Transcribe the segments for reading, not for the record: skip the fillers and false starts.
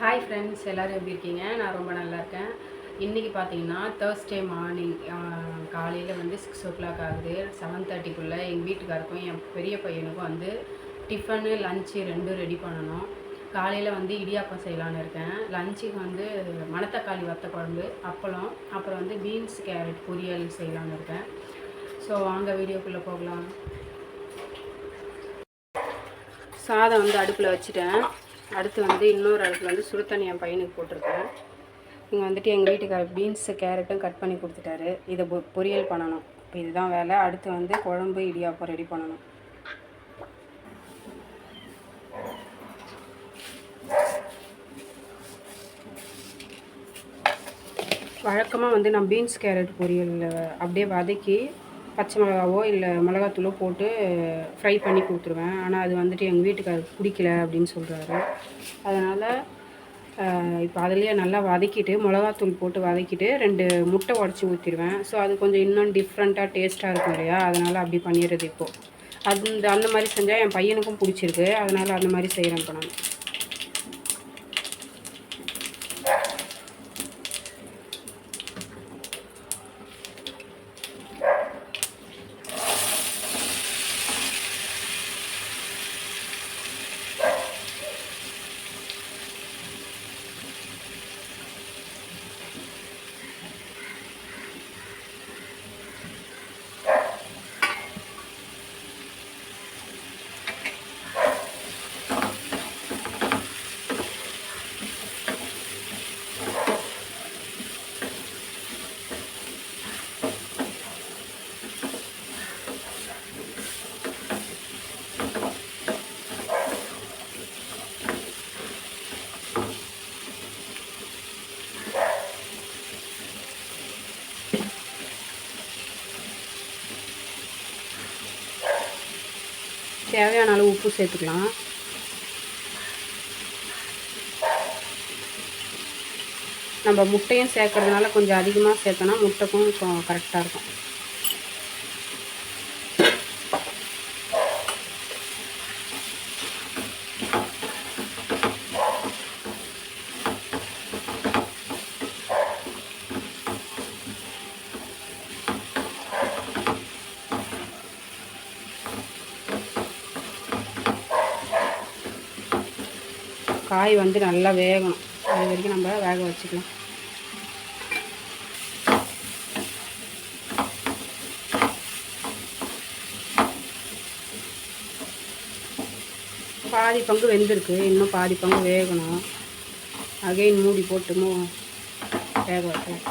Hi friends, எல்லோரும் எப்படி இருக்கீங்க? நான் ரொம்ப நல்லா இருக்கேன். இன்றைக்கி பார்த்தீங்கன்னா தேர்ஸ்டே மார்னிங் காலையில் வந்து 6 o'clock ஆகுது. 7:30க்குள்ளே எங்கள் வீட்டுக்காருக்கும் என் பெரிய பையனுக்கும் வந்து டிஃபனு லஞ்சு ரெண்டும் ரெடி பண்ணணும். காலையில் வந்து இடியாப்பம் செய்யலான்னு இருக்கேன். லஞ்சுக்கு வந்து மணத்தக்காளி வத்த குழம்பு, அப்பளம், அப்புறம் வந்து பீன்ஸ் கேரட் பொரியல் செய்யலான்னு இருக்கேன். ஸோ வாங்க வீடியோக்குள்ளே போகலாம். சாதம் வந்து அடுப்பில் வச்சுட்டேன். அடுத்து வந்து இன்னொரு அடுப்பில் வந்து சுடு தண்ணி என் பையனுக்கு போட்டிருக்கேன். இங்கே வந்துட்டு எங்கள் வீட்டுக்காரர் பீன்ஸு கேரட்டும் கட் பண்ணி கொடுத்துட்டாரு. இதை பொரியல் பண்ணணும். இப்போ இதுதான் வேலை. அடுத்து வந்து குழம்பு இடியாப்பம் ரெடி பண்ணணும். வழக்கமாக வந்து நான் பீன்ஸ் கேரட் பொரியல் அப்படியே வதக்கி பச்சை மிளகாவோ இல்லை மிளகாத்தூளோ போட்டு ஃப்ரை பண்ணி கொடுத்துருவேன். ஆனால் அது வந்துட்டு எங்கள் வீட்டுக்காரருக்கு பிடிக்கல அப்படின்னு சொல்கிறாரு. அதனால் இப்போ அதுலேயே நல்லா வதக்கிட்டு மிளகாத்தூள் போட்டு வதக்கிட்டு 2 முட்டை உடச்சி ஊற்றிடுவேன். ஸோ அது கொஞ்சம் இன்னும் டிஃப்ரெண்ட்டாக டேஸ்ட்டாக இருக்கும் இல்லையா? அதனால் அப்படி பண்ணிடுறது இப்போது. அந்த மாதிரி செஞ்சால் என் பையனுக்கும் பிடிச்சிருக்கு. அதனால் அந்த மாதிரி செய்கிறேன் இப்போ நான். தேவையான அளவு உப்பு சேர்த்துக்கலாம். நம்ம முட்டையும் சேர்க்கறதுனால கொஞ்சம் அதிகமாக சேர்த்தோன்னா முட்டைக்கும் கரெக்டாக இருக்கும். காய் வந்து நல்லா வேகணும். அது வரைக்கும் நம்ம வேக வச்சுக்கலாம். பாதி பங்கு வெந்திருக்கு, இன்னும் பாதி பங்கு வேகணும். அகைன் மூடி போட்டு வேக வைக்கலாம்.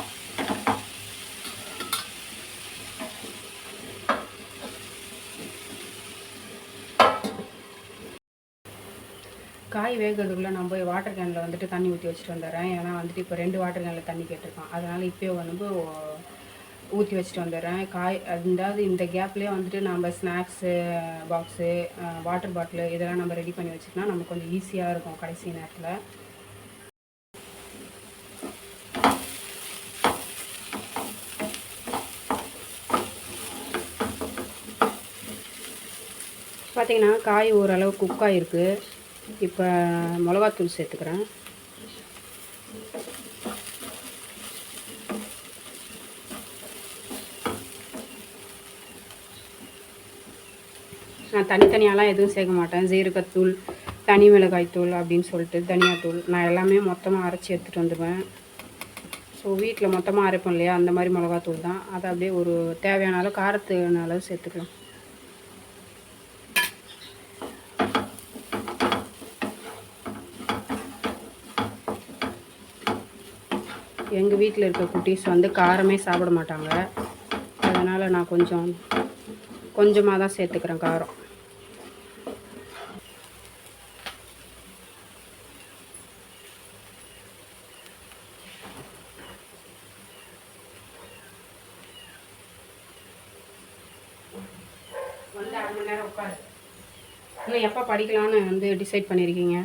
காய் வேகிறதுக்குள்ளே நான் போய் வாட்டர் கேனில் வந்துட்டு தண்ணி ஊற்றி வச்சுட்டு வந்துடுறேன். ஏன்னா வந்துட்டு இப்போ 2 வாட்டர் கேனில் தண்ணி கேட்டிருக்கான். அதனால் இப்போயே வந்து ஊற்றி வச்சுட்டு வந்துடுறேன். அதாவது இந்த கேப்லேயே வந்துட்டு நம்ம ஸ்நாக்ஸு பாக்ஸு வாட்டர் பாட்டிலு இதெல்லாம் நம்ம ரெடி பண்ணி வச்சுக்கலாம். நமக்கு கொஞ்சம் ஈஸியாக இருக்கும் கடைசி நேரத்தில். பார்த்திங்கன்னா காய் ஓரளவு குக் ஆகிருக்கு. இப்போ மிளகாத்தூள் சேர்த்துக்கிறேன். நான் தனித்தனியாலாம் எதுவும் சேர்க்க மாட்டேன். ஜீரகத்தூள், தனி மிளகாய்த்தூள் அப்படின்னு சொல்லிட்டு தனியாத்தூள் நான் எல்லாமே மொத்தமாக அரைச்சி எடுத்துகிட்டு வந்துடுவேன். ஸோ வீட்டில் மொத்தமாக அரைப்போம் இல்லையா, அந்த மாதிரி மிளகாத்தூள் தான். அதை அப்படியே ஒரு தேவையான அளவு காரத்துக்கான அளவு சேர்த்துக்கலாம். எங்கள் வீட்டில் இருக்க குட்டீஸ் வந்து காரமே சாப்பிட மாட்டாங்க. அதனால் நான் கொஞ்சமாக தான் சேர்த்துக்கிறேன் காரம். வந்து 1/2 மணி நேரம் உட்காரு. இன்னும் எப்போ படிக்கலான்னு வந்து டிசைட் பண்ணியிருக்கீங்க?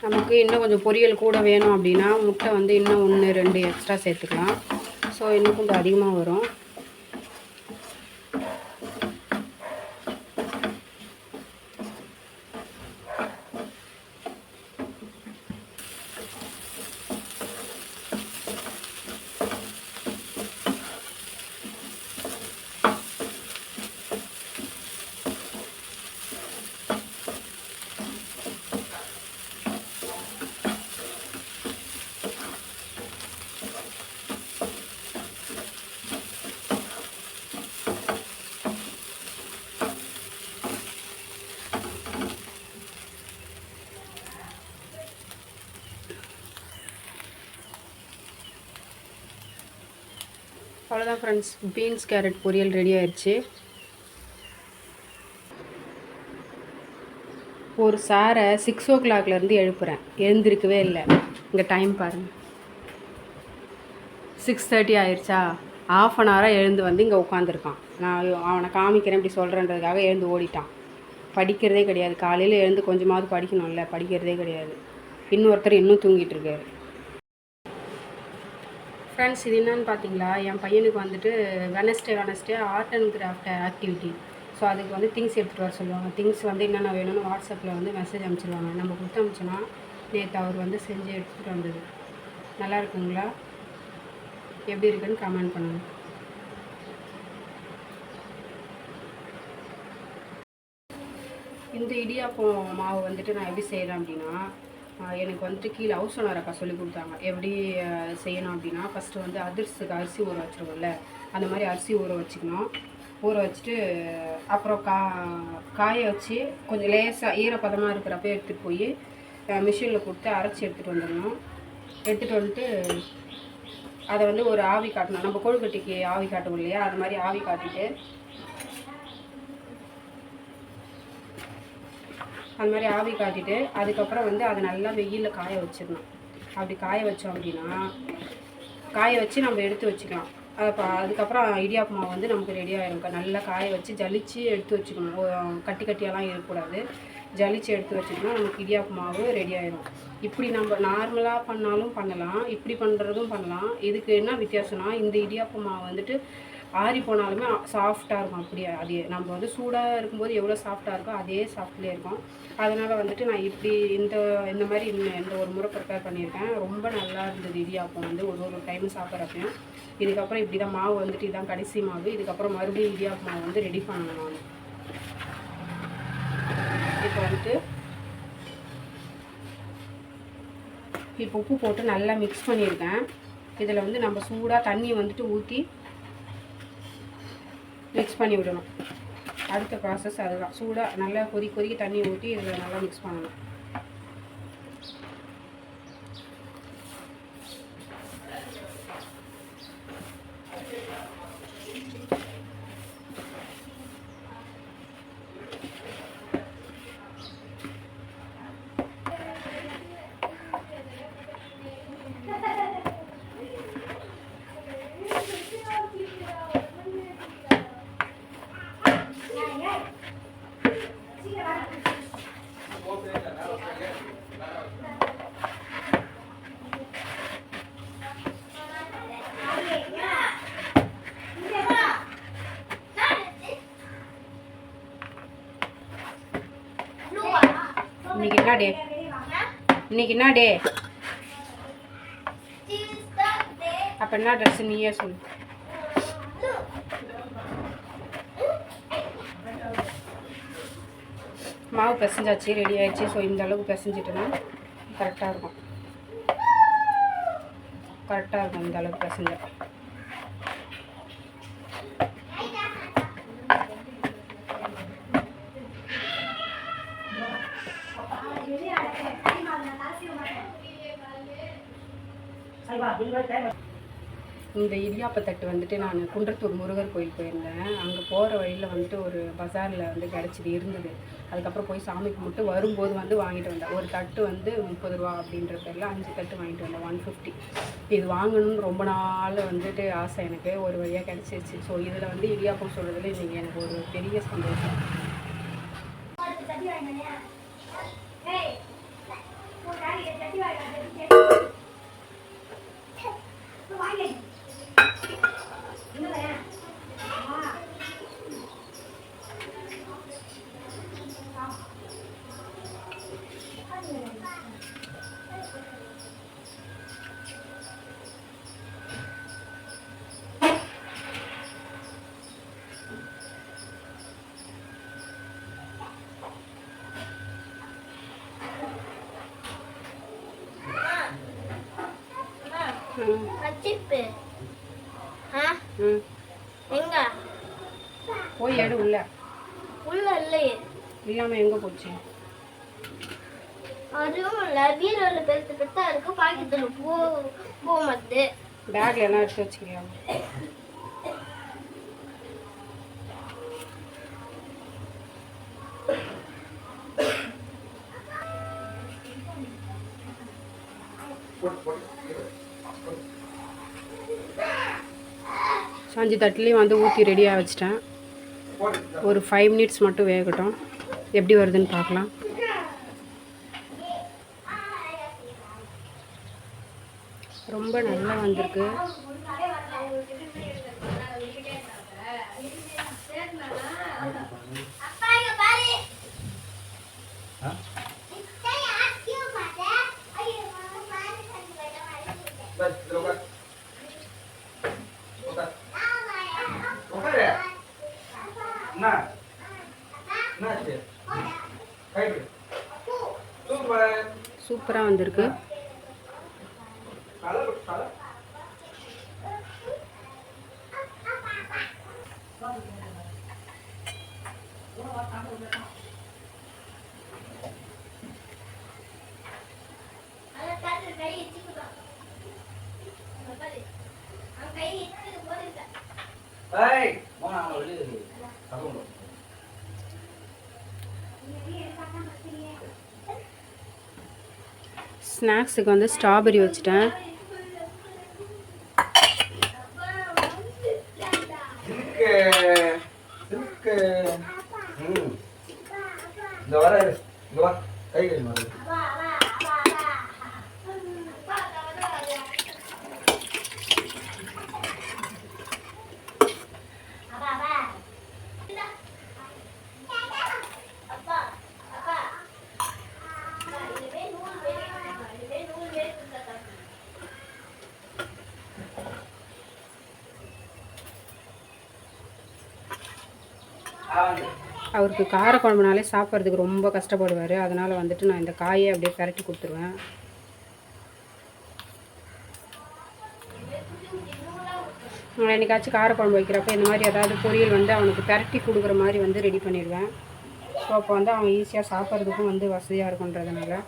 நமக்கு இன்னும் கொஞ்சம் பொரியல் கூட வேணும் அப்படின்னா முட்டை வந்து இன்னும் 1 2 எக்ஸ்ட்ரா சேர்த்துக்கலாம். ஸோ இன்னும் கொஞ்சம் அதிகமாக வரும். அவ்வளோதான் ஃப்ரெண்ட்ஸ், பீன்ஸ் கேரட் பொரியல் ரெடி ஆயிடுச்சு. ஒரு சாரை 6 o'clockலேருந்து எழுப்புறேன், எழுந்திருக்கவே இல்லை. இங்கே டைம் பாருங்கள், 6:30 ஆயிடுச்சா. ½ an hour எழுந்து வந்து இங்கே உட்காந்துருக்கான். நான் அவனை காமிக்கிறேன் இப்படி சொல்கிறேன்றதுக்காக எழுந்து ஓடிட்டான். படிக்கிறதே கிடையாது. காலையில் எழுந்து கொஞ்சமாவது படிக்கணும்ல, படிக்கிறதே கிடையாது. இன்னொருத்தர் இன்னும் தூங்கிட்டு இருக்காரு. ஃப்ரெண்ட்ஸ், இது என்னன்னு பார்த்தீங்களா, என் பையனுக்கு வந்துட்டு Wednesday art and craft activity. So அதுக்கு வந்து திங்ஸ் எடுத்துகிட்டு வர சொல்லுவாங்க. திங்ஸ் வந்து என்னென்ன வேணும்னு வாட்ஸ்அப்பில் வந்து மெசேஜ் அனுப்பிச்சிடுவாங்க. நம்ம கொடுத்து அனுப்பிச்சோன்னா நேற்று அவர் வந்து செஞ்சு எடுத்துகிட்டு வந்தது. நல்லா இருக்குங்களா? எப்படி இருக்குன்னு கமெண்ட் பண்ணுங்கள். இந்த இடியாப்பம் மாவு வந்துட்டு நான் எப்படி செய்கிறேன் அப்படின்னா, எனக்கு வந்துட்டு கீழே ஹவுஸ் ஓனர் அக்கா சொல்லி கொடுத்தாங்க எப்படி செய்யணும் அப்படின்னா, ஃபஸ்ட்டு வந்து அதிர்ஸுக்கு அரிசி ஊற வச்சுருவோம்ல, அந்த மாதிரி அரிசி ஊற வச்சுக்கணும். ஊற வச்சுட்டு அப்புறம் காய வச்சு கொஞ்சம் லேசாக ஈரப்பதமாக இருக்கிறப்ப எடுத்துகிட்டு போய் மிஷினில் கொடுத்து அரைச்சி எடுத்துகிட்டு வந்துடணும். எடுத்துகிட்டு வந்துட்டு அதை வந்து ஒரு ஆவி காட்டணும். நம்ம கொழுக்கட்டைக்கு ஆவி காட்டுவோம் இல்லையா, அது மாதிரி ஆவி காட்டிட்டு அது மாதிரி ஆவி காட்டிட்டு அதுக்கப்புறம் வந்து அதை நல்லா வெயிலில் காய வச்சிடணும். அப்படி காய வச்சோம் அப்படின்னா, காய வச்சு நம்ம எடுத்து வச்சுக்கலாம். அதுக்கப்புறம் இடியாப்பு மாவு வந்து நமக்கு ரெடியாக இருக்கும். நல்லா காய வச்சு ஜலிச்சு எடுத்து வச்சுக்கணும். கட்டி கட்டியெல்லாம் இருக்கக்கூடாது. ஜலிச்சு எடுத்து வச்சுக்கணும். நமக்கு இடியாப்பு மாவு ரெடி ஆயிடும். இப்படி நம்ம நார்மலாக பண்ணாலும் பண்ணலாம், இப்படி பண்ணுறதும் பண்ணலாம். இதுக்கு என்ன வித்தியாசம்னா, இந்த இடியாப்பு மாவு வந்துட்டு ஆறி போனாலுமே சாஃப்டாக இருக்கும். அப்படியே அதே நம்ம வந்து சூடாக இருக்கும்போது எவ்வளோ சாஃப்டாக இருக்கோ அதே சாஃப்ட்லேயே இருக்கும். அதனால் வந்துட்டு நான் இப்படி இந்த மாதிரி இந்த ஒரு முறை ப்ரிப்பேர் பண்ணியிருக்கேன். ரொம்ப நல்லா இருந்தது இடியாப்பம் வந்து ஒரு டைம் சாப்பிட்றப்பையும். இதுக்கப்புறம் இப்படி தான் மாவு வந்துட்டு இதான் கடைசி மாவு. இதுக்கப்புறம் மறுபடியும் இடியாப்பு மாவு வந்து ரெடி பண்ணணும். நான் இப்போ வந்துட்டு இப்போ உப்பு போட்டு நல்லா மிக்ஸ் பண்ணியிருக்கேன். இதில் வந்து நம்ம சூடாக தண்ணி வந்துட்டு ஊற்றி மிக்ஸ் பண்ணி விடணும். அடுத்த ப்ராசஸ் அதுதான். சூடாக நல்லா கொதிக்க தண்ணி ஊற்றி இதில் நல்லா மிக்ஸ் பண்ணணும். இன்னைக்கு என்ன டே? அப்போ என்ன ட்ரெஸ் நீயே சொல்லு. மாவு பிசைஞ்சாச்சு, ரெடி ஆயிடுச்சு. ஸோ இந்த அளவுக்கு பிசைஞ்சிட்டோன்னா கரெக்டாக இருக்கும். இந்த அளவுக்கு பிசைஞ்சா. இந்த இடியாப்பத்தட்டு வந்துட்டு நான் குன்றத்தூர் முருகர் கோயில் போயிருந்தேன். அங்கே போகிற வழியில் வந்துட்டு ஒரு பஜாரில் வந்து கிடச்சிது இருந்தது. அதுக்கப்புறம் போய் சாமி கும்பிட்டு வரும்போது வந்து வாங்கிட்டு வந்தேன். ஒரு தட்டு வந்து 30 ரூபா அப்படின்ற பேரில் 5 தட்டு வாங்கிட்டு வந்தேன். 150. இது வாங்கணும்னு ரொம்ப நாள் வந்துட்டு ஆசை எனக்கு. ஒரு வழியாக கிடச்சிருச்சு. ஸோ இதில் வந்து இடியாப்பம் சொல்கிறதுல இன்றைக்கி எனக்கு ஒரு பெரிய சந்தோஷம். போய் எடு உள்ள உள்ள இல்லையே இல்லாமல் எங்கே போச்சு? அதுவும் இல்லை, பீரோவில் பெருத்து பெருத்தா இருக்கு, பாக்கெட்டில் போக மாட்டுது. பேக்ல எல்லாம் எடுத்து வச்சுக்கிறியா? சாஞ்சி தட்டுலேயும் வந்து ஊற்றி ரெடியாக வச்சிட்டேன். ஒரு 5 மினிட்ஸ் மட்டும் வேகட்டும், எப்படி வருதுன்னு பார்க்கலாம். ரொம்ப நல்லா வந்திருக்கு. சூப்பராக வந்திருக்கு. ஸ்நாக்ஸுக்கு வந்து ஸ்ட்ராபெரி வச்சுட்டேன். அவருக்கு கார குழம்புனாலே சாப்பிட்றதுக்கு ரொம்ப கஷ்டப்படுவார். அதனால் வந்துட்டு நான் இந்த காயை அப்படியே பரட்டி கொடுத்துருவேன். நான் என்னைக்காச்சும் கார குழம்பு வைக்கிறப்ப இந்த மாதிரி ஏதாவது பொரியல் வந்து அவனுக்கு பரட்டி கொடுக்குற மாதிரி வந்து ரெடி பண்ணிடுவேன். ஸோ அப்போ வந்து அவன் ஈஸியாக சாப்பிட்றதுக்கும் வந்து வசதியாக இருக்குன்றதுனால.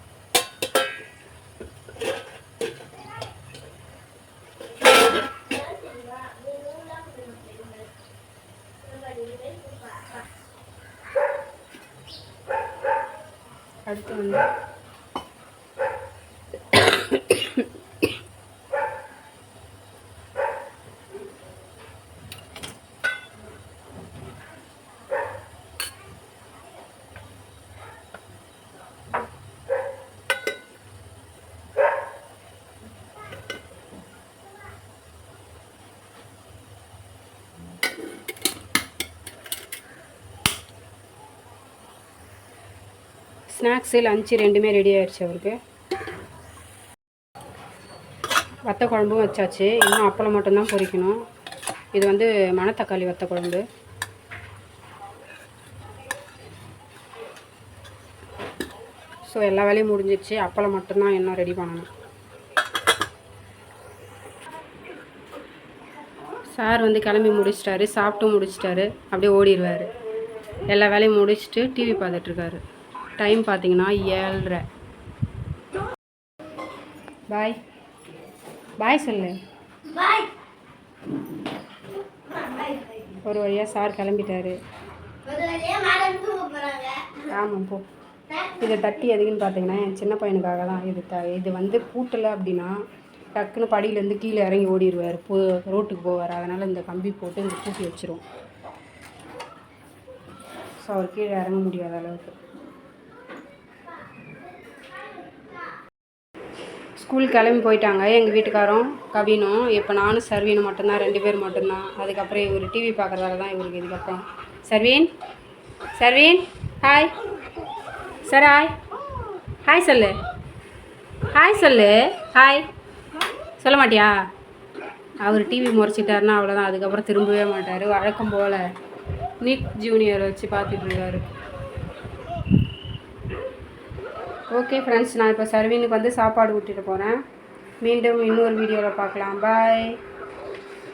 அடுத்து வந்து ஸ்நாக்ஸு லஞ்சு ரெண்டுமே ரெடி ஆகிடுச்சு. அவருக்கு வத்த குழம்பும் வச்சாச்சு. இன்னும் அப்பளம் மட்டும்தான் பொரிக்கணும். இது வந்து மணத்தக்காளி வத்த குழம்பு. ஸோ எல்லா வேலையும் முடிஞ்சிடுச்சு. அப்பளம் மட்டும்தான் இன்னும் ரெடி பண்ணணும். சார் வந்து கிளம்பி முடிச்சிட்டாரு, சாப்பிட்டு முடிச்சிட்டாரு, அப்படியே ஓடிடுவார். எல்லா வேலையும் முடிச்சுட்டு டிவி பார்த்துட்ருக்காரு. டைம் பார்த்தீங்கன்னா 7:30. பாய் பாய் சொல்லு. ஒரு வழியாக சார் கிளம்பிட்டாரு. ஆமாம் போ. இதை தட்டி எதுக்குன்னு பார்த்தீங்கன்னா என் சின்ன பையனுக்காக தான். இது வந்து பூட்டலை அப்படின்னா டக்குன்னு படியிலேருந்து கீழே இறங்கி ஓடிடுவார், ரோட்டுக்கு போவார். அதனால் இந்த கம்பி போட்டு இந்த பூட்டி வச்சிரும். ஸோ அவர் கீழே இறங்க முடியாத அளவுக்கு. ஸ்கூல் கிளம்பி போயிட்டாங்க எங்கள் வீட்டுக்காரும் கவினும். இப்போ நானும் சர்வீனும் மட்டும்தான், 2 பேர் மட்டும்தான். அதுக்கப்புறம் இவர் டிவி பார்க்குறதால தான் இவருக்கு இதுக்கப்புறம். சர்வீன், சர்வீன், ஹாய் சார், ஹாய், ஹாய் சொல்லு, ஹாய் சொல்லு, ஹாய் சொல்ல மாட்டியா? அவர் டிவி முறைச்சிட்டாருன்னா அவ்வளோதான், அதுக்கப்புறம் திரும்பவே மாட்டார். வழக்கம் போல் நிக் ஜூனியர் வச்சு பார்த்துட்ருக்காரு. ஓகே ஃப்ரெண்ட்ஸ், நான் இப்போ சர்வீனுக்கு வந்து சாப்பாடு ஊட்டிட்டு போகிறேன். மீண்டும் இன்னொரு வீடியோவில் பார்க்கலாம். பாய்.